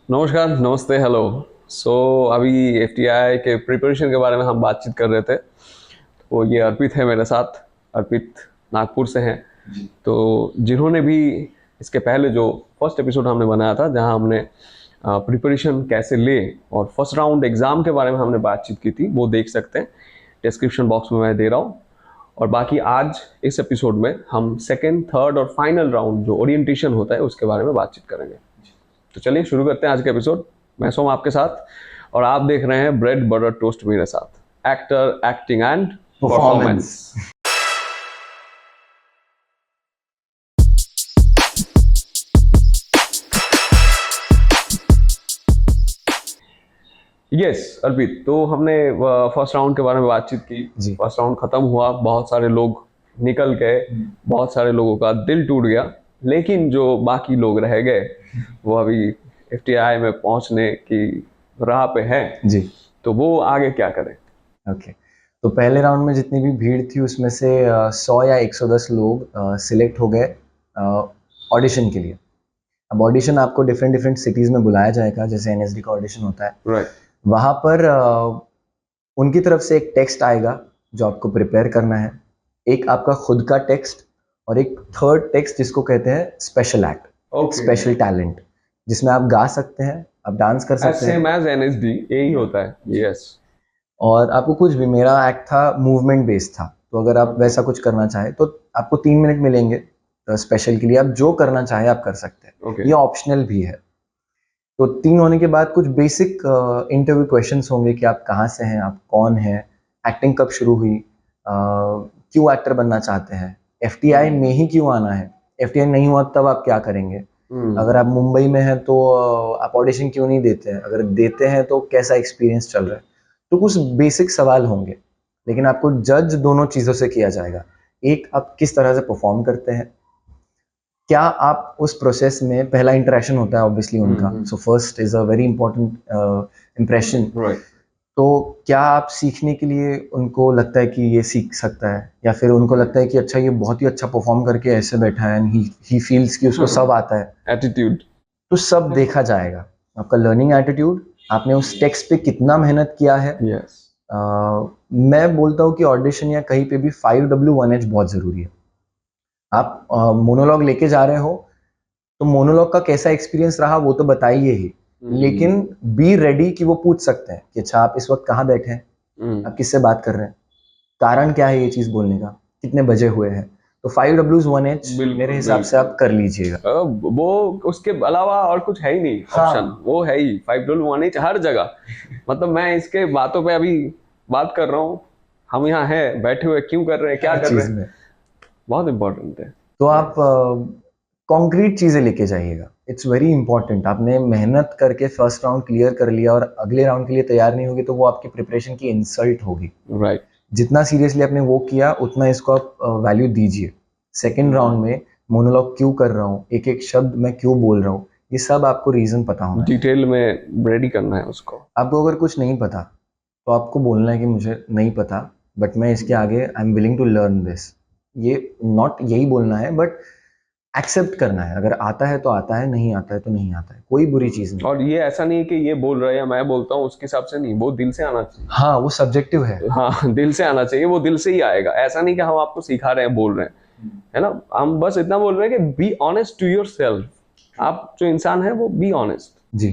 नमस्कार, नमस्ते, हेलो। सो अभी एफटीआई के प्रिपरेशन के बारे में हम बातचीत कर रहे थे। तो ये अर्पित है मेरे साथ। अर्पित नागपुर से हैं। तो जिन्होंने भी इसके पहले जो फर्स्ट एपिसोड हमने बनाया था, जहां हमने प्रिपरेशन कैसे ले और फर्स्ट राउंड एग्ज़ाम के बारे में हमने बातचीत की थी, वो देख सकते हैं। डिस्क्रिप्शन बॉक्स में मैं दे रहा हूँ। और बाकी आज इस एपिसोड में हम सेकेंड, थर्ड और फाइनल राउंड जो ओरिएंटेशन होता है उसके बारे में बातचीत करेंगे। तो चलिए शुरू करते हैं आज का एपिसोड। मैं सोम आपके साथ और आप देख रहे हैं ब्रेड बटर टोस्ट मेरे साथ, actor, acting and performance. Yes Arpit, तो हमने फर्स्ट राउंड के बारे में बातचीत की जी। फर्स्ट राउंड खत्म हुआ, बहुत सारे लोग निकल गए, बहुत सारे लोगों का दिल टूट गया, लेकिन जो बाकी लोग रह गए वो अभी एफटीआई में पहुंचने की राह पे हैं। जी। तो वो आगे क्या करें? ओके। तो पहले राउंड में जितनी भी भीड़ थी उसमें से 100 या 110 लोग सिलेक्ट हो गए ऑडिशन के लिए। अब ऑडिशन आपको डिफरेंट डिफरेंट सिटीज़ में बुलाया जाएगा, जैसे एनएसडी का ऑडिशन होता है। राइट। वहाँ पर उनकी तरफ से एक टेक्स्ट आएगा जो आपको प्रिपेयर करना है। एक आपका खुद का टेक्स्ट और एक थर्ड टेक्स्ट जिसको कहते हैं स्पेशल एक्ट, स्पेशल टैलेंट, जिसमें आप गा सकते हैं, आप डांस कर सकते हैं। सेम एज एनएसडी यही होता है। यस। और आपको कुछ भी, मेरा एक्ट था मूवमेंट बेस्ड था, तो अगर आप वैसा कुछ करना चाहें तो आपको 3 मिनट मिलेंगे स्पेशल के लिए, आप जो करना चाहें आप कर सकते हैं। Okay. ये ऑप्शनल भी है। तो 3 होने के बाद कुछ बेसिक इंटरव्यू क्वेश्चंस होंगे कि आप कहाँ से हैं, आप कौन हैं, एक्टिंग कब शुरू हुई, क्यों एक्टर बनना चाहते हैं, एफटीआई में ही क्यों आना है, एफटीआई नहीं हुआ तब आप क्या करेंगे, अगर आप मुंबई में हैं तो आप ऑडिशन क्यों नहीं देते हैं, अगर देते हैं तो कैसा एक्सपीरियंस चल रहा है। तो कुछ बेसिक सवाल होंगे, लेकिन आपको जज दोनों चीज़ों से किया जाएगा। एक, आप किस तरह से परफॉर्म करते हैं, क्या आप उस प्रोसेस में, पहला इंटरेक्शन होता है ऑब्वियसली उनका, so first is a very important impression. Right. तो क्या आप सीखने के लिए उनको लगता है कि ये सीख सकता है, या फिर उनको लगता है कि अच्छा ये बहुत ही अच्छा परफॉर्म करके ऐसे बैठा है एंड ही फील्स कि उसको सब आता है। एटीट्यूड। तो सब देखा जाएगा, आपका लर्निंग एटीट्यूड, आपने उस टेक्स्ट पे कितना मेहनत किया है। यस। मैं बोलता हूँ कि ऑडिशन या कहीं पे भी 5W1H बहुत ज़रूरी है। आप मोनोलॉग लेके जा रहे हो तो मोनोलॉग का कैसा एक्सपीरियंस रहा वो तो बताइए ही, लेकिन बी रेडी कि वो पूछ सकते हैं कि अच्छा आप इस वक्त कहाँ बैठे हैं, आप किससे बात कर रहे हैं, कारण क्या है ये चीज़ बोलने का, कितने बजे हुए हैं। तो 5W1H मेरे हिसाब से आप कर लीजिएगा। वो उसके अलावा और कुछ है ही नहीं ऑप्शन। हाँ। वो है ही 5W1H हर जगह। मतलब मैं इसके बातों पे अभी बात कर रहा हूँ, हम यहाँ हैं बैठे हुए, क्यों कर रहे हैं, क्या कर रहे चीज़ हैं, में बहुत इंपॉर्टेंट है। तो आप कॉन्क्रीट चीज़ें लेके जाइएगा, इट्स वेरी इंपॉर्टेंट। आपने मेहनत करके फर्स्ट राउंड क्लियर कर लिया और अगले राउंड के लिए तैयार नहीं होगी तो वो आपकी प्रिपरेशन की इंसल्ट होगी। राइट। जितना सीरियसली आपने वो किया उतना इसको आप वैल्यू दीजिए। सेकेंड राउंड में मोनोलॉग क्यों कर रहा हूँ, एक एक शब्द मैं क्यों बोल रहा हूँ, ये सब आपको रीज़न पता होना चाहिए। डिटेल में रेडी करना है उसको। आपको अगर कुछ नहीं पता तो आपको बोलना है कि मुझे नहीं पता, बट मैं इसके आगे I am willing to learn this. ये नॉट यही बोलना है, बट एक्सेप्ट करना है, अगर आता है तो आता है, नहीं आता है तो नहीं आता है, कोई बुरी चीज़ नहीं। और ये ऐसा नहीं कि ये बोल रहा है या मैं बोलता हूँ उसके हिसाब से नहीं, वो दिल से आना चाहिए। हाँ, वो सब्जेक्टिव है। हाँ, दिल से आना चाहिए, वो दिल से ही आएगा। ऐसा नहीं कि हम आपको सिखा रहे हैं, बोल रहे हैं, है ना। हम बस इतना बोल रहे हैं कि be honest to yourself. आप जो इंसान है वो बी ऑनेस्ट। जी।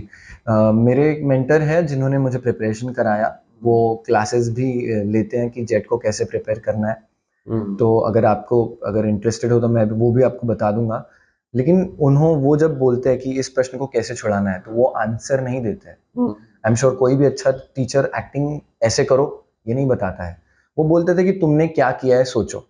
मेरे एक मेंटर है जिन्होंने मुझे प्रिपरेशन कराया, वो क्लासेस भी लेते हैं कि जेट को कैसे प्रिपेयर करना है। तो अगर आपको, अगर इंटरेस्टेड हो तो मैं वो भी आपको बता दूंगा। लेकिन वो जब बोलते हैं कि इस प्रश्न को कैसे छुड़ाना है तो वो आंसर नहीं देते हैं। आई एम श्योर कोई भी अच्छा टीचर एक्टिंग ऐसे करो ये नहीं बताता है। वो बोलते थे कि तुमने क्या किया है सोचो,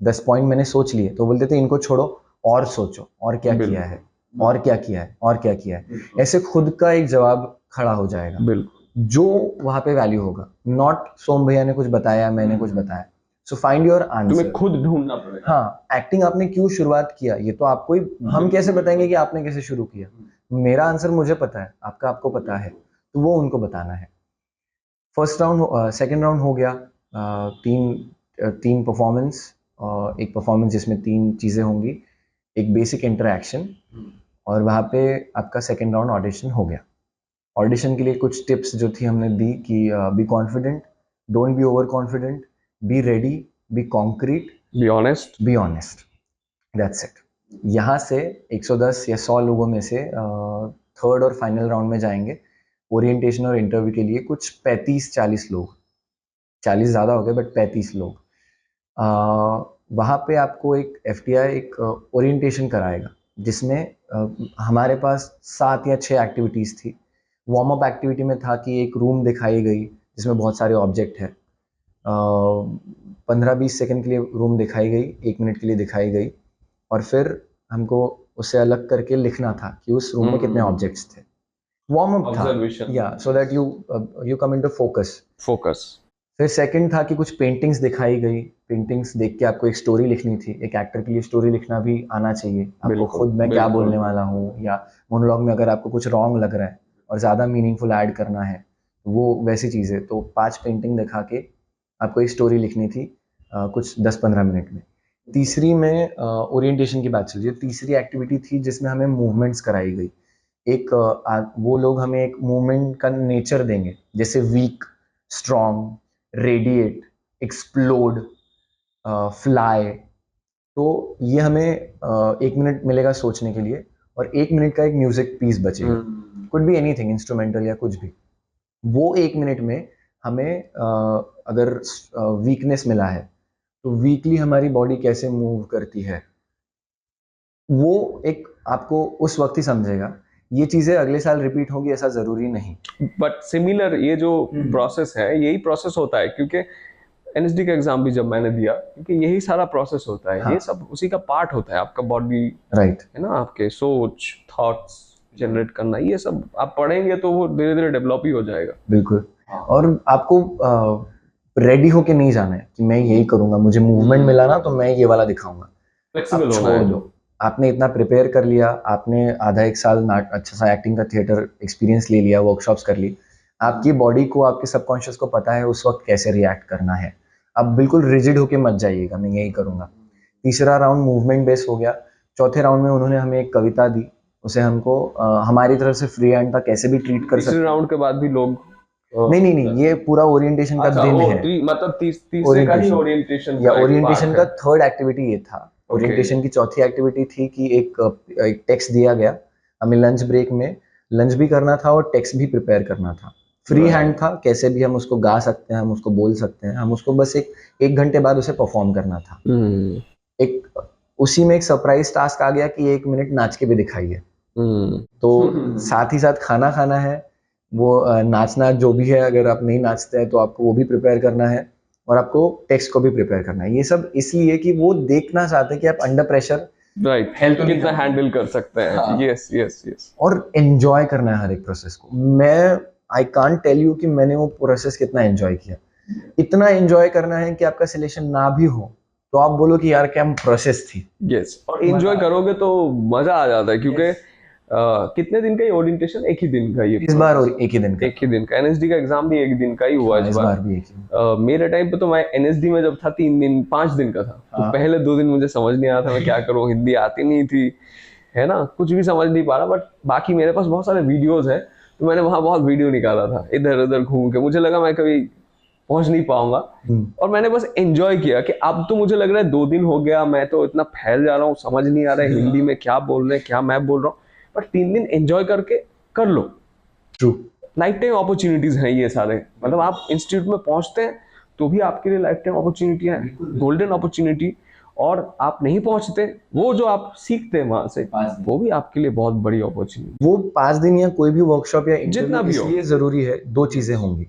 10 पॉइंट मैंने सोच लिए, तो बोलते थे इनको छोड़ो और सोचो और क्या किया है, और क्या किया है, और क्या किया है। ऐसे खुद का एक जवाब खड़ा हो जाएगा, बिल्कुल। जो वहां पे वैल्यू होगा, नॉट सोम भैया ने कुछ बताया मैंने कुछ बताया। सो फाइंड योर तुम्हें आंसर। खुद ढूंढना पड़ेगा। हाँ, एक्टिंग आपने क्यों शुरुआत किया ये तो आपको ही, हम कैसे बताएंगे कि आपने कैसे शुरू किया। मेरा आंसर मुझे पता है, आपका आपको पता है, तो वो उनको बताना है। फर्स्ट राउंड, सेकंड राउंड हो गया। तीन परफॉर्मेंस, एक परफॉर्मेंस जिसमें 3 चीज़ें होंगी, एक बेसिक इंटरेक्शन, और वहाँ पे आपका सेकंड राउंड ऑडिशन हो गया। ऑडिशन के लिए कुछ टिप्स जो थी हमने दी कि be confident, don't be over confident, be ready, be concrete, be honest. Be honest, that's it. यहाँ से 110 या 100 लोगों में से थर्ड और फाइनल राउंड में जाएंगे ओरिएंटेशन और इंटरव्यू के लिए। कुछ 35-40 लोग, 40 ज़्यादा हो गए बट 35 लोग। वहाँ पे आपको एक एफटीआई एक ओरिएंटेशन कराएगा जिसमें हमारे पास 7 या 6 एक्टिविटीज़ थी। वार्म अप एक्टिविटी में था कि एक रूम दिखाई गई जिसमें बहुत सारे ऑब्जेक्ट है, 15-20 सेकंड के लिए रूम दिखाई गई, 1 मिनट के लिए दिखाई गई, और फिर हमको उसे अलग करके लिखना था कि उस रूम में कितने ऑब्जेक्ट्स थे। वार्म अप था, Observation. या so that you come into focus. Focus. फिर सेकंड था कि कुछ पेंटिंग्स दिखाई गई, पेंटिंग्स देख के आपको एक स्टोरी लिखनी थी। एक एक्टर के लिए स्टोरी लिखना भी आना चाहिए आपको, बिल्कुल, खुद मैं क्या बिल्कुल। बोलने वाला हूँ, या मोनोलॉग में अगर आपको कुछ रॉन्ग लग रहा है और ज़्यादा मीनिंगफुल ऐड करना है, वो वैसी चीज़ है। तो 5 पेंटिंग दिखा के आपको एक स्टोरी लिखनी थी कुछ 10-15 मिनट में। तीसरी में ओरिएंटेशन की बात चल रही है, तीसरी एक्टिविटी थी जिसमें हमें मूवमेंट्स कराई गई। एक वो लोग हमें एक मूवमेंट का नेचर देंगे, जैसे weak, strong, radiate, explode, fly. तो ये हमें 1 मिनट मिलेगा सोचने के लिए, और 1 मिनट का एक म्यूजिक पीस बचेगा, कुड बी एनीथिंग, इंस्ट्रूमेंटल या कुछ भी। वो 1 मिनट में हमें अगर वीकनेस मिला है तो वीकली हमारी बॉडी कैसे मूव करती है, वो एक आपको उस वक्त ही समझेगा। ये चीज़ें अगले साल रिपीट होगी ऐसा ज़रूरी नहीं। बट सिमिलर ये जो प्रोसेस है, यही प्रोसेस होता है, क्योंकि एनएसडी का एग्जाम भी जब मैंने दिया, क्योंकि यही सारा प्रोसेस होता है। हाँ। ये सब उसी का पार्ट होता है। आपका बॉडी राइट। है ना, आपके सोच, थॉट्स जनरेट करना, ये सब आप पढ़ेंगे तो वो धीरे धीरे डेवलप ही हो जाएगा। बिल्कुल। और आपको रेडी होके नहीं जाना है कि मैं यही करूंगा, मुझे मूवमेंट मिला ना तो मैं ये वाला दिखाऊंगा। फ्लेक्सिबल आप होना छोड़ है। दो। आपने इतना प्रिपेयर कर लिया, आपने आधा 1 साल अच्छा सा एक्टिंग का थिएटर एक्सपीरियंस ले लिया, वर्कशॉप्स कर ली, आपकी बॉडी को, आपके सबकॉन्शियस को पता है उस वक्त कैसे रिएक्ट करना है। अब बिल्कुल रिजिड होके मत जाइएगा मैं यही करूंगा। तीसरा राउंड मूवमेंट बेस्ड हो गया। चौथे राउंड में उन्होंने हमें एक कविता दी, उसे हमको हमारी तरफ से फ्री हैंड था, कैसे भी ट्रीट कर तीसरे सकते। राउंड के बाद भी लोग नहीं नहीं नहीं, ये पूरा ओरिएंटेशन का अच्छा, दिन ओ है। मतलब तीसरे का ही ओरिएंटेशन या का एक ओरिएंटेशन पार्ट का है। थर्ड एक्टिविटी ये था। ओके। ओरिएंटेशन की चौथी एक्टिविटी थी कि एक टेक्स्ट दिया गया हमें लंच ब्रेक में, लंच भी करना था और टेक्स्ट भी प्रिपेयर करना था। फ्री हैंड था, कैसे भी हम उसको गा सकते हैं, हम उसको बोल सकते हैं, हम उसको बस एक घंटे बाद उसे परफॉर्म करना था। एक उसी में एक सरप्राइज टास्क आ गया कि 1 मिनट नाच के भी दिखाइए। तो साथ ही साथ खाना खाना है, वो नाचना जो भी है, अगर आप नहीं नाचते हैं तो आपको वो भी प्रिपेयर करना है, और आपको टेक्स्ट को भी प्रिपेयर करना है। ये सब इसलिए कि वो देखना चाहते हैं कि आप अंडर प्रेशर राइट, कितना हैंडल कर सकते हैं। हाँ। Yes yes yes. और एंजॉय करना है हर एक प्रोसेस को। मैं आई कांट टेल यू कि मैंने वो प्रोसेस कितना एंजॉय किया। इतना एंजॉय करना है कि आपका सिलेक्शन ना भी हो तो आप बोलो कि यार क्या प्रोसेस थी। यस, और एंजॉय करोगे तो मजा आ जाता है, क्योंकि कितने दिन का ये ओरिएंटेशन? एक ही दिन का ये इस बार और एक ही दिन का एक ही दिन का। एनएसडी का एग्जाम भी एक दिन का ही हुआ हाँ, इस बार भी एक ही। मेरे टाइम पे तो मैं एनएसडी में जब था 3 दिन 5 दिन का था, तो हाँ। पहले 2 दिन मुझे समझ नहीं आया था मैं क्या करूं, हिंदी आती नहीं थी, है ना, कुछ भी समझ नहीं पा रहा। बट बाकी मेरे पास बहुत सारे वीडियोस हैं, तो मैंने वहां बहुत वीडियो निकाला था इधर उधर घूम के। मुझे लगा मैं कभी पहुंच नहीं पाऊंगा, और मैंने बस एंजॉय किया कि अब तो मुझे लग रहा है 2 दिन हो गया, मैं तो इतना फैल जा रहा हूँ, समझ नहीं आ रहा है हिंदी में क्या बोल रहे हैं, क्या मैं बोल रहा हूँ। बट 3 दिन एंजॉय करके कर लो। ट्रू। लाइफ टाइम अपॉर्चुनिटीज हैं ये सारे। मतलब आप इंस्टीट्यूट में पहुंचते हैं तो भी आपके लिए लाइफ टाइम अपॉर्चुनिटी है, गोल्डन अपॉर्चुनिटी। और आप नहीं पहुंचते, वो जो आप सीखते हैं वहां से, वो भी आपके लिए बहुत बड़ी अपॉर्चुनिटी। वो 5 दिन या कोई भी वर्कशॉप या जितना इंटरव्यू भी हो। इसलिए जरूरी है, 2 चीजें होंगी।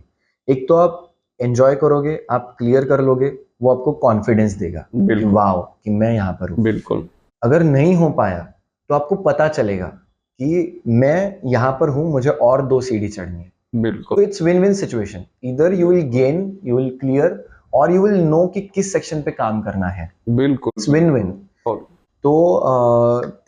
एक तो आप एंजॉय करोगे, आप क्लियर कर लोगे, वो आपको कॉन्फिडेंस देगा कि बिल्कुल। वाओ कि मैं यहाँ पर हूँ। बिल्कुल। अगर नहीं हो पाया तो आपको पता चलेगा कि मैं यहाँ पर हूँ, मुझे और 2 सीढ़ी चढ़नी है। तो बिल्कुल। इट्स विन विन सिचुएशन, इधर you will gain, you will clear, और यू विल नो कि किस सेक्शन पे काम करना है। बिल्कुल। It's win win. और तो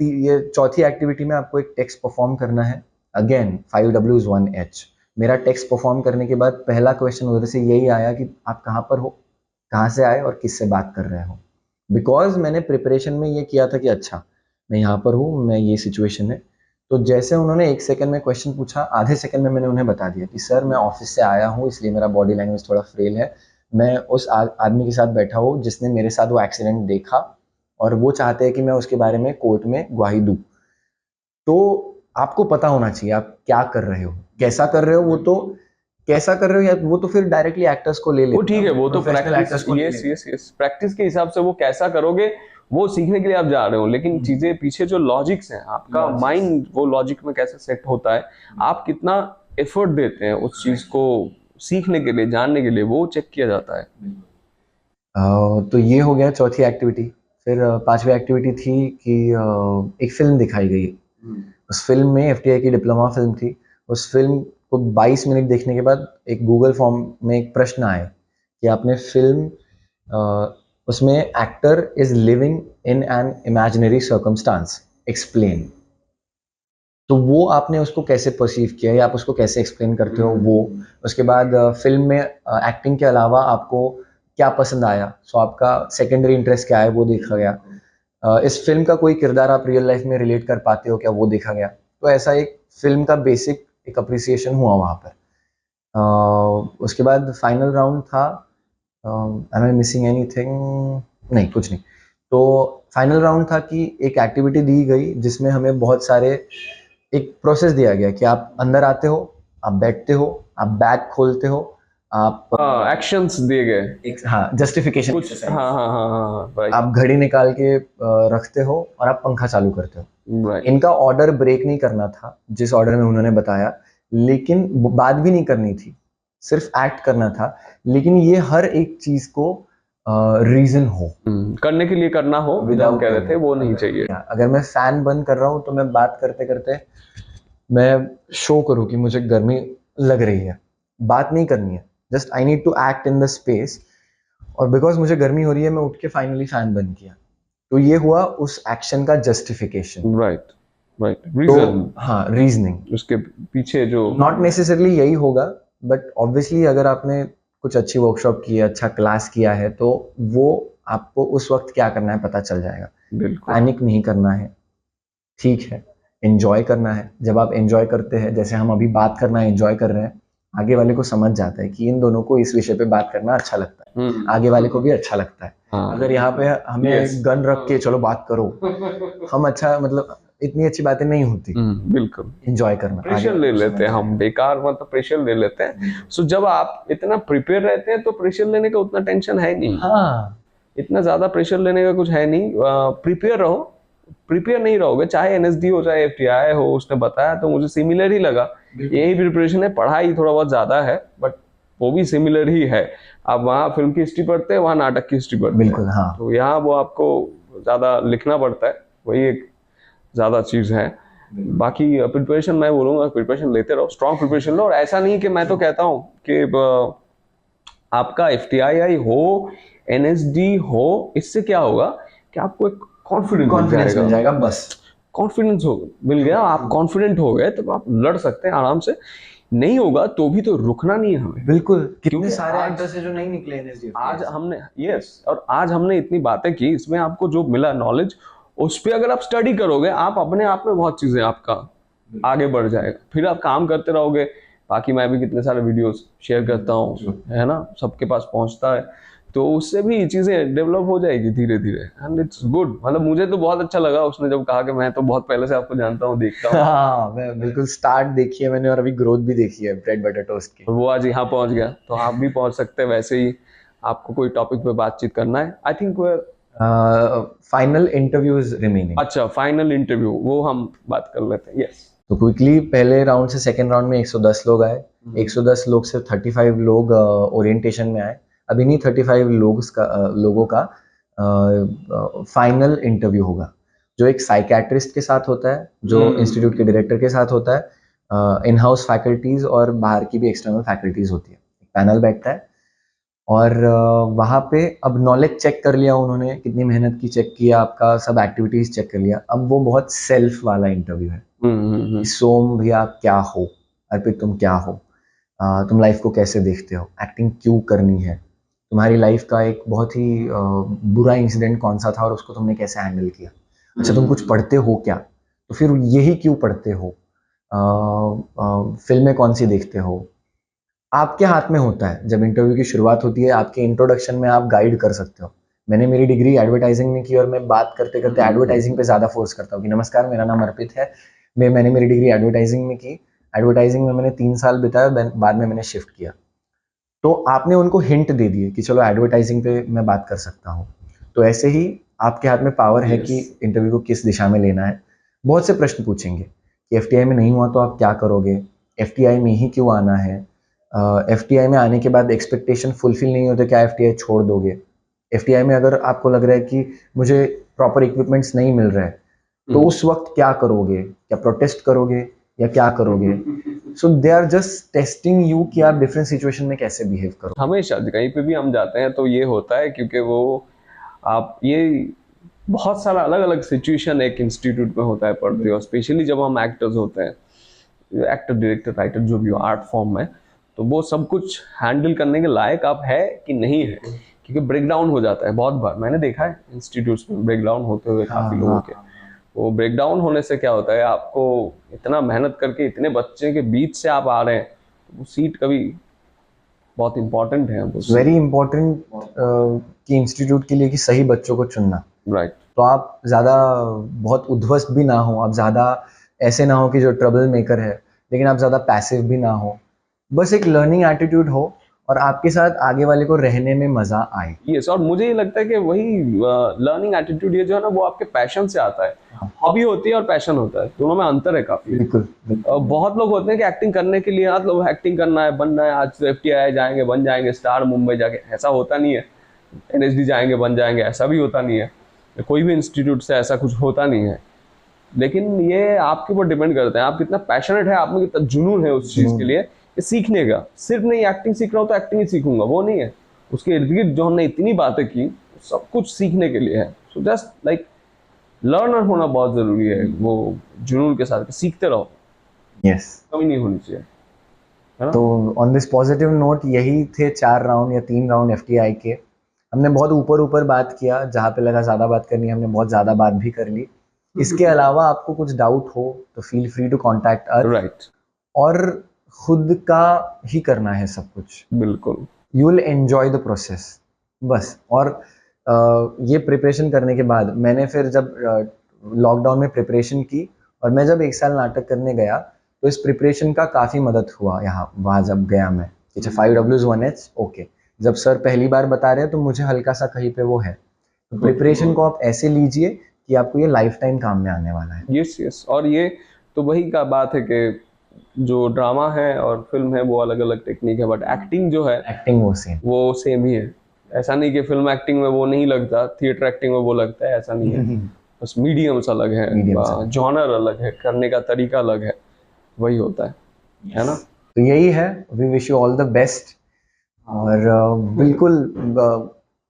ये चौथी एक्टिविटी में आपको एक टेक्स्ट परफॉर्म करना है। Again 5W 1H। मेरा टेक्स्ट परफॉर्म करने के बाद पहला क्वेश्चन उधर से यही आया कि आप कहाँ पर हो, कहाँ से आए और किससे बात कर रहे हो। बिकॉज मैंने प्रिपरेशन में ये किया था कि अच्छा मैं यहाँ पर हूँ, मैं ये सिचुएशन है, तो जैसे उन्होंने 1 सेकंड में क्वेश्चन पूछा, आधे सेकंड में मैंने उन्हें बता दिया कि सर मैं ऑफिस से आया हूँ इसलिए मेरा बॉडी लैंग्वेज थोड़ा फ्रेल है, मैं उस आदमी के साथ बैठा हूँ जिसने मेरे साथ वो एक्सीडेंट देखा और वो चाहते हैं कि मैं उसके बारे में कोर्ट में गवाही दूँ। तो आपको पता होना चाहिए आप क्या कर रहे हो, कैसा कर रहे हो, वो तो कैसा कर रहे हो या वो तो फिर डायरेक्टली एक्टर्स को ले वो लेते ठीक है, वो तो प्रोफेशनल प्रैक्टिस, एक्टर्स को ले यस लेते यस यस, प्रैक्टिस के हिसाब से वो कैसा करोगे वो सीखने के लिए आप जा रहे हो, लेकिन चीजें पीछे जो लॉजिक्स हैं, आपका Logics. माइंड वो लॉजिक में कैसे सेट होता है, आप कितना एफर्ट देते हैं उस चीज को सीखने के लिए, जानने के लिए, वो चेक किया जाता है। तो ये हो गया चौथी एक्टिविटी। फिर पांचवी एक्टिविटी थी कि एक फिल्म दिखाई गई। उस फिल्म में एफटीआई की डिप्लोमा फिल्म थी। उस फिल्म को 22 मिनट देखने के बाद एक गूगल फॉर्म में एक प्रश्न आया कि आपने फिल्म उसमें actor is living in an imaginary circumstance, explain. तो वो आपने उसको कैसे परसीव किया या आप उसको कैसे एक्सप्लेन करते हो वो। उसके बाद फिल्म में एक्टिंग के अलावा आपको क्या पसंद आया, सो आपका सेकेंडरी इंटरेस्ट क्या है वो देखा गया। इस फिल्म का कोई किरदार आप रियल लाइफ में रिलेट कर पाते हो क्या, वो देखा गया। तो ऐसा एक फिल्म का बेसिक एक अप्रिसिएशन हुआ वहाँ पर। उसके बाद फाइनल राउंड था, एम आई मिसिंग एनीथिंग, नहीं कुछ नहीं। तो फाइनल राउंड था कि एक एक्टिविटी दी गई जिसमें हमें बहुत सारे एक प्रोसेस दिया गया कि आप अंदर आते हो, आप बैठते हो, आप बैग खोलते हो, आप एक्शंस दिए गए एक हाँ जस्टिफिकेशन कुछ, एक्सरसाइज, हाँ हाँ हाँ हाँ, राइट आप घड़ी निकाल के रखते हो और आप पंखा चालू करते हो। राइट। इनका ऑर्डर ब्रेक नहीं करना था जिस ऑर्डर में उन्होंने बताया, लेकिन बात भी नहीं करनी थी, सिर्फ एक्ट करना था। लेकिन ये हर एक चीज को रीजन हो, करने के लिए करना हो, जो हम विदाउट कह रहे थे वो नहीं चाहिए। अगर मैं फैन बंद कर रहा हूँ तो मैं बात करते करते मैं शो करूँ कि मुझे गर्मी लग रही है, बात नहीं करनी है, just I need to act in the space. और बिकॉज मुझे गर्मी हो रही है मैं उठ के फाइनली फैन बंद किया। तो ये हुआ उस एक्शन का जस्टिफिकेशन। राइट राइट, तो रीजन हाँ रीजनिंग, उसके पीछे जो, नॉट नेसेसरली यही होगा, बट ऑब्वियसली अगर आपने कुछ अच्छी वर्कशॉप की है, अच्छा क्लास किया है, तो वो आपको उस वक्त क्या करना है पता चल जाएगा। बिल्कुल पैनिक नहीं करना है, ठीक है, एंजॉय करना है। जब आप एंजॉय करते हैं, जैसे हम अभी बात करना एंजॉय कर रहे हैं, आगे वाले को समझ जाता है कि इन दोनों को इस विषय पे बात करना अच्छा लगता है, आगे वाले को भी अच्छा लगता है। हाँ, अगर यहाँ पे हमें Yes. गन रख के चलो बात करो, हम अच्छा मतलब इतनी अच्छी बातें नहीं होती। बिल्कुल एंजॉय करना, प्रेशर ले लेते हैं हम, बेकार मतलब प्रेशर ले लेते हैं। सो जब आप इतना प्रिपेयर रहते हैं तो प्रेशर लेने का उतना टेंशन है नहीं, हाँ इतना ज्यादा प्रेशर लेने का कुछ है नहीं। प्रिपेयर रहो, प्रिपेयर नहीं रहोगे, चाहे एनएसडी हो चाहे एफटीआई हो, उसने बताया तो मुझे सिमिलर ही लगा, यही प्रिपरेशन है, पढ़ाई थोड़ा बहुत ज्यादा है बट वो भी सिमिलर ही है। आप वहाँ फिल्म की हिस्ट्री पढ़ते हैं, वहाँ नाटक की हिस्ट्री पढ़ते बिल्कुल हैं, हाँ। तो यहाँ वो आपको ज्यादा लिखना पड़ता है, वही एक ज्यादा चीज है। बाकी प्रिपरेशन मैं बोलूंगा प्रिपरेशन लेते रहो, स्ट्रॉन्ग प्रिपरेशन लो। और ऐसा नहीं कि मैं तो कहता हूँ कि आपका एफटीआई हो, एनएसडी हो, इससे क्या होगा कि आपको एक कॉन्फिडेंस मिल जाएगा बस। कॉन्फिडेंस हो मिल गया, आप कॉन्फिडेंट हो गए तो आप लड़ सकते हैं आराम से। नहीं होगा तो भी तो रुकना नहीं है हमें, बिल्कुल, कितने क्योंकि सारे आज- एक्टर्स हैं जो नहीं निकले एनएसडी। आज हमने यस, और आज हमने इतनी बातें की, इसमें आपको जो मिला नॉलेज, उस पर अगर आप स्टडी करोगे, आप अपने आप में बहुत चीजें आपका आगे बढ़ जाएगा, फिर आप काम करते रहोगे। बाकी मैं भी कितने सारे वीडियोस शेयर करता हूँ, है ना, सबके पास पहुंचता है, तो उससे भी चीजें डेवलप हो जाएगी धीरे धीरे, एंड इट्स गुड। मतलब मुझे तो बहुत अच्छा लगा उसने जब कहा कि मैं तो बहुत पहले से आपको जानता हूँ, देखता हूँ, हाँ मैं बिल्कुल स्टार्ट देखी है मैंने और अभी ग्रोथ भी देखी है ब्रेड बटर टोस्ट की। और वो आज यहाँ पहुंच गया, तो आप भी पहुंच सकते हैं वैसे ही। आपको कोई टॉपिक पे बातचीत करना है, I think final interviews remaining. अच्छा फाइनल इंटरव्यू वो हम बात कर लेते हैं, यस। तो क्विकली पहले राउंड से सेकंड राउंड में 110 लोग आए। 110 लोग से 35 लोग ओरिएंटेशन में आए। अभी नहीं, 35 लोगों का फाइनल इंटरव्यू होगा, जो एक साइकेट्रिस्ट के साथ होता है, जो इंस्टीट्यूट के डायरेक्टर के साथ होता है, इन हाउस फैकल्टीज और बाहर की भी एक्सटर्नल फैकल्टीज होती है। एक पैनल बैठता है और वहाँ पे अब नॉलेज चेक कर लिया उन्होंने, कितनी मेहनत की चेक किया, आपका सब एक्टिविटीज चेक कर लिया। अब वो बहुत सेल्फ वाला इंटरव्यू है कि सोम भैया आप क्या हो, अर्पित तुम क्या हो, तुम लाइफ को कैसे देखते हो, एक्टिंग क्यों करनी है, तुम्हारी लाइफ का एक बहुत ही बुरा इंसिडेंट कौन सा था और उसको तुमने कैसे हैंडल किया, अच्छा तुम कुछ पढ़ते हो क्या, तो फिर यही क्यों पढ़ते हो, फिल्में कौन सी देखते हो, आपके हाथ में होता है। जब इंटरव्यू की शुरुआत होती है, आपके इंट्रोडक्शन में आप गाइड कर सकते हो। मैंने मेरी डिग्री एडवर्टाइजिंग में की और मैं बात करते करते एडवर्टाइजिंग पे ज़्यादा फोर्स करता हूँ कि नमस्कार, मेरा नाम अर्पित है, मैंने मेरी डिग्री एडवर्टाइजिंग में की। एडवर्टाइजिंग में मैंने 3 साल बिताया, बाद में मैंने शिफ्ट किया। तो आपने उनको हिंट दे दिए कि चलो एडवर्टाइजिंग पे मैं बात कर सकता हूँ। तो ऐसे ही आपके हाथ में पावर है कि Yes. इंटरव्यू को किस दिशा में लेना है। बहुत से प्रश्न पूछेंगे कि एफटीआई में नहीं हुआ तो आप क्या करोगे, एफटीआई में ही क्यों आना है, एफटीआई में आने के बाद एक्सपेक्टेशन फुलफिल नहीं होते, क्या एफटीआई छोड़ दोगे, एफटीआई में अगर आपको लग रहा है कि मुझे प्रॉपर इक्विपमेंट्स नहीं मिल रहा है तो उस वक्त क्या करोगे, क्या प्रोटेस्ट करोगे या क्या करोगे। So they are just testing you कि आप डिफरेंट सिचुएशन में कैसे बिहेव करो। हमेशा कहीं पे भी हम जाते हैं तो ये होता है, क्योंकि वो आप ये बहुत सारा अलग अलग सिचुएशन एक इंस्टीट्यूट में होता है पढ़ते हो, स्पेशली जब हम एक्टर्स होते हैं, एक्टर डायरेक्टर राइटर जो भी हो आर्ट फॉर्म में, तो वो सब कुछ हैंडल करने के लायक आप है कि नहीं है, क्योंकि ब्रेकडाउन हो जाता है बहुत बार। मैंने देखा है इंस्टीट्यूट्स में ब्रेकडाउन होते हुए काफ़ी लोगों के। वो ब्रेकडाउन होने से क्या होता है, आपको इतना मेहनत करके इतने बच्चे के बीच से आप आ रहे हैं, तो वो सीट कभी बहुत इंपॉर्टेंट है वो सीट। वेरी इंपॉर्टेंट कि इंस्टीट्यूट के लिए कि सही बच्चों को चुनना। राइट। तो आप ज़्यादा बहुत उध्वस्त भी ना हो, आप ज़्यादा ऐसे ना हो कि जो ट्रबल मेकर है, लेकिन आप ज़्यादा पैसिव भी ना हो। बस एक लर्निंग एटीट्यूड हो और आपके साथ आगे वाले को रहने में मज़ा आए। यस, और मुझे ये लगता है कि वही लर्निंग एटीट्यूड ये जो है ना, वो आपके पैशन से आता है। हॉबी होती है और पैशन होता है, दोनों में अंतर है काफी। बिल्कुल बहुत लोग होते हैं कि एक्टिंग करने के लिए मतलब एक्टिंग करना है, बनना है, आज एफटीआई जाएंगे बन जाएंगे स्टार मुंबई जाके, ऐसा होता नहीं है। एनएसडी जाएंगे बन जाएंगे, ऐसा भी होता नहीं है। कोई भी इंस्टीट्यूट से ऐसा कुछ होता नहीं है। लेकिन ये आपके ऊपर डिपेंड करता है, आप कितना पैशनेट है, आप में कितना जुनून है उस चीज के लिए, कि सीखने का। सिर्फ नहीं एक्टिंग सीख रहा हूँ तो एक्टिंग ही सीखूंगा, वो नहीं है। उसके इर्द गिर्द जो हमने इतनी बातें की, सब कुछ सीखने के लिए है। सो जस्ट लाइक लर्नर होना बहुत जरूरी है, वो जुनून के साथ सीखते रहो, यस। कमी नहीं होनी चाहिए, है ना। तो ऑन दिस पॉजिटिव नोट यही थे 4 राउंड या 3 राउंड एफटीआई के। हमने बहुत ऊपर ऊपर बात किया, जहाँ पे लगा ज़्यादा बात करनी हमने बहुत ज़्यादा बात भी कर ली। इसके अलावा आपको कुछ डाउट हो तो feel free to contact us. Right. और खुद का ही करना है सब कुछ, बिल्कुल। You will enjoy the process बस। और ये प्रिपरेशन करने के बाद मैंने फिर जब लॉकडाउन में प्रिपरेशन की और मैं जब 1 साल नाटक करने गया, तो इस प्रिपरेशन का काफ़ी मदद हुआ यहाँ वहाँ जब गया मैं। कि 5Ws 1H ओके, जब सर पहली बार बता रहे हैं तो मुझे हल्का सा कहीं पे वो है। तो प्रिपरेशन को आप ऐसे लीजिए कि आपको ये लाइफ टाइम काम में आने वाला है। यस यस, और ये तो वही का बात है कि जो ड्रामा है और फिल्म है वो अलग अलग टेक्निक है, बट एक्टिंग जो है एक्टिंग वो सेम ही है। ऐसा नहीं कि फिल्म एक्टिंग में वो नहीं लगता, थिएटर एक्टिंग में वो लगता है, ऐसा नहीं है। सेम। बस मीडियम्स अलग है, जॉनर अलग है, करने का तरीका अलग है, वही होता है ना। तो यही है, we wish you all the best. और बिल्कुल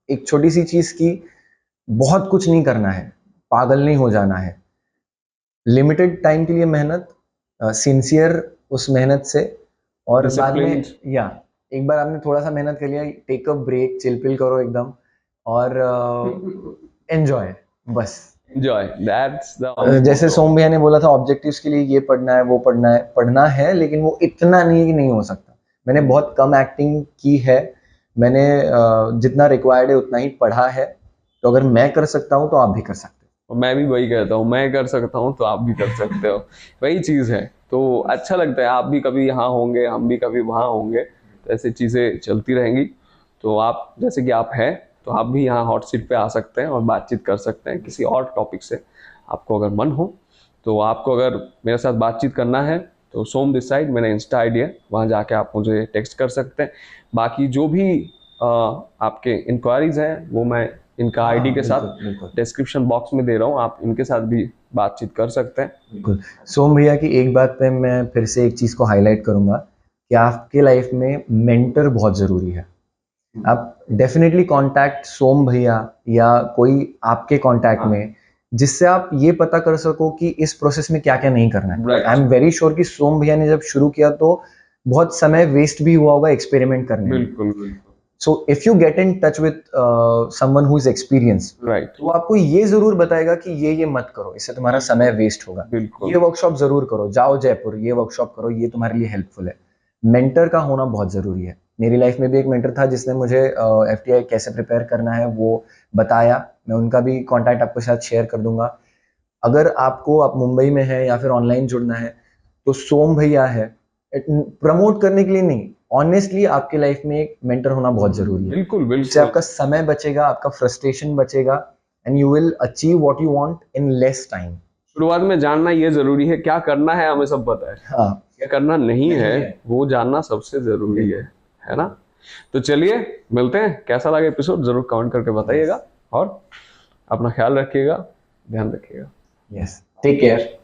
एक छोटी सी चीज़ की, बहुत कुछ नहीं करना है, पागल नहीं हो जाना है। लिमिटेड टाइम के लिए मेहनत, सिंसियर उस मेहनत से, और बाद में या एक बार आपने थोड़ा सा मेहनत कर लिया, take a break, chill pill करो एकदम और एंजॉय बस। एंजॉय, दैट्स द जैसे सोम भैया ने बोला था ऑब्जेक्टिव्स के लिए ये पढ़ना है वो पढ़ना है, लेकिन वो इतना नहीं है कि नहीं हो सकता। मैंने बहुत कम एक्टिंग की है, मैंने जितना रिक्वायर्ड है उतना ही पढ़ा है। तो अगर मैं कर सकता हूँ तो आप भी कर सकते और मैं भी वही कहता हूँ, मैं कर सकता हूँ तो आप भी कर सकते हो, वही चीज़ है। तो अच्छा लगता है, आप भी कभी यहाँ होंगे, हम भी कभी वहाँ होंगे, तो ऐसी चीज़ें चलती रहेंगी। तो आप जैसे कि आप हैं, तो आप भी यहाँ हॉट सीट पे आ सकते हैं और बातचीत कर सकते हैं किसी और टॉपिक से, आपको अगर मन हो। तो आपको अगर मेरे साथ बातचीत करना है तो सोम दिस साइड मेरा इंस्टा आईडी है, वहाँ जाके आप मुझे टेक्स्ट कर सकते हैं। बाकी जो भी आपके इंक्वायरीज हैं वो मैं इनका आईडी के साथ डिस्क्रिप्शन बॉक्स में दे रहा हूँ, आप इनके साथ भी बातचीत कर सकते हैं। बिल्कुल। सोम भैया की एक बात पे मैं फिर से एक चीज़ को हाईलाइट करूँगा कि आपके लाइफ में मेंटर बहुत ज़रूरी है। आप डेफिनेटली कांटेक्ट सोम भैया या कोई आपके कांटेक्ट में, जिससे आप ये पता कर सको कि इस प्रोसेस में क्या क्या नहीं करना है। आई एम वेरी श्योर कि सोम भैया ने जब शुरू किया तो बहुत समय वेस्ट भी हुआ होगा एक्सपेरिमेंट करने में। बिल्कुल बिल्कुल। So if you get in touch with someone who is experienced, right, तो वो आपको ये जरूर बताएगा कि ये मत करो, इससे तुम्हारा समय वेस्ट होगा, बिल्कुल ये वर्कशॉप जरूर करो, जाओ जयपुर ये वर्कशॉप करो, ये तुम्हारे लिए हेल्पफुल है। मेंटर का होना बहुत जरूरी है। मेरी लाइफ में भी एक मेंटर था जिसने मुझे एफटीआई कैसे प्रिपेयर करना है वो बताया। मैं उनका भी कांटेक्ट आपके साथ शेयर कर दूंगा। अगर आपको, आप मुंबई में है या फिर ऑनलाइन जुड़ना है, तो सोम भैया है। प्रमोट करने के लिए नहीं, ऑनेस्टली आपके लाइफ में एक मेंटर होना बहुत जरूरी है। बिल्कुल इससे बिल्कुल। आपका समय बचेगा, आपका फ्रस्ट्रेशन बचेगा, and you will achieve what you want in less time. शुरुआत में जानना ये जरूरी है, क्या करना है हमें सब पता है, हाँ, क्या करना नहीं है वो जानना सबसे जरूरी है ना। तो चलिए मिलते हैं, कैसा लगा एपिसोड जरूर कमेंट करके बताइएगा, और अपना ख्याल रखिएगा, ध्यान रखिएगा। Yes, take care.